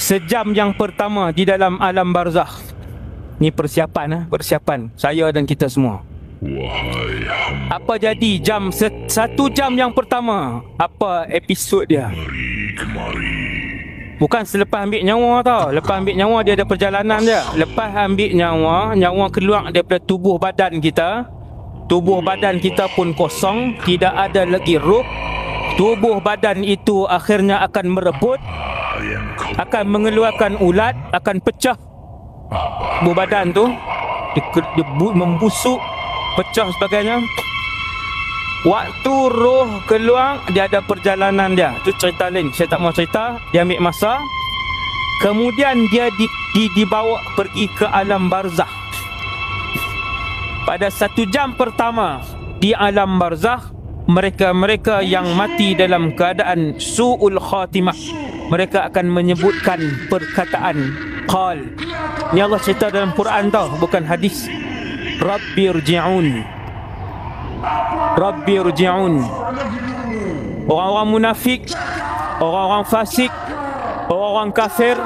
sejam yang pertama di dalam alam barzakh. Ni persiapan, persiapan saya dan kita semua. Wahai hamba, Apa jadi satu jam yang pertama? Apa episod dia? kemari. Bukan selepas ambil nyawa tau. Lepas ambil nyawa dia ada perjalanan dia. Lepas ambil nyawa, nyawa keluar daripada tubuh badan kita. Tubuh badan kita pun kosong, tidak ada lagi ruh. Tubuh badan itu akhirnya akan merebut, akan mengeluarkan ulat, akan pecah tubuh badan tu. Dia membusuk, pecah sebagainya. Waktu roh keluar, dia ada perjalanan dia. Itu cerita lain, saya tak mau cerita. Dia ambil masa. Kemudian dia dibawa pergi ke alam barzakh. Pada 1 jam pertama di alam barzakh, mereka-mereka yang mati dalam keadaan su'ul khatimah, mereka akan menyebutkan perkataan qal. Ni Allah cerita dalam Quran tau, bukan hadis. Rabbirji'un, Rabbirji'un. Orang-orang munafik, orang-orang fasik, orang-orang kafir,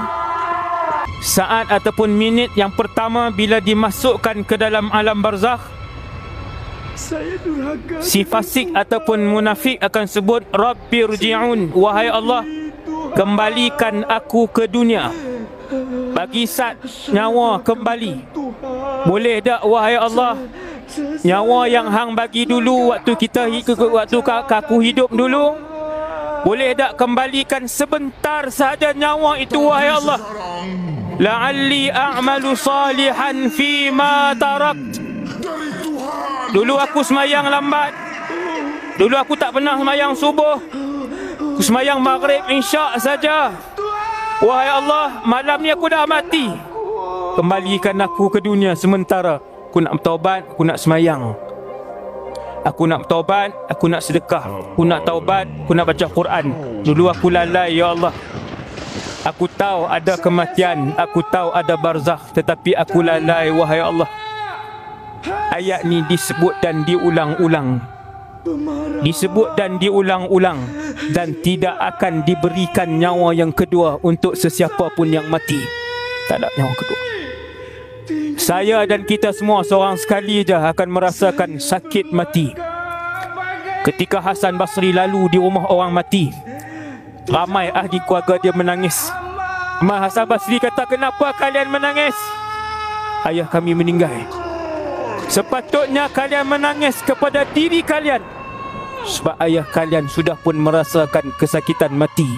saat ataupun minit yang pertama bila dimasukkan ke dalam alam barzakh, si fasik ataupun munafik akan sebut Rabbirji'un, wahai Allah, kembalikan aku ke dunia, bagi sat nyawa kembali. Boleh tak wahai Allah, nyawa yang hang bagi dulu waktu aku hidup dulu, boleh tak kembalikan sebentar saja nyawa itu wahai Allah, la'alli a'malu salihan fima tarakt. Dulu aku semayang lambat, dulu aku tak pernah semayang subuh, aku semayang maghrib isyak saja. Wahai Allah, malam ni aku dah mati, kembalikan aku ke dunia sementara. Aku nak bertaubat, aku nak semayang. Aku nak bertaubat, aku nak sedekah. Aku nak taubat, aku nak baca Quran. Dulu aku lalai ya Allah. Aku tahu ada kematian, aku tahu ada barzakh, tetapi aku lalai wahai Allah. Ayat ni disebut dan diulang-ulang, disebut dan diulang-ulang, dan tidak akan diberikan nyawa yang kedua untuk sesiapa pun yang mati. Tak ada nyawa kedua. Saya dan kita semua seorang sekali je akan merasakan sakit mati. Ketika Hasan Basri lalu di rumah orang mati, ramai ahli keluarga dia menangis. Hasan Basri kata, kenapa kalian menangis? Ayah kami meninggal. Sepatutnya kalian menangis kepada diri kalian, sebab ayah kalian sudah pun merasakan kesakitan mati.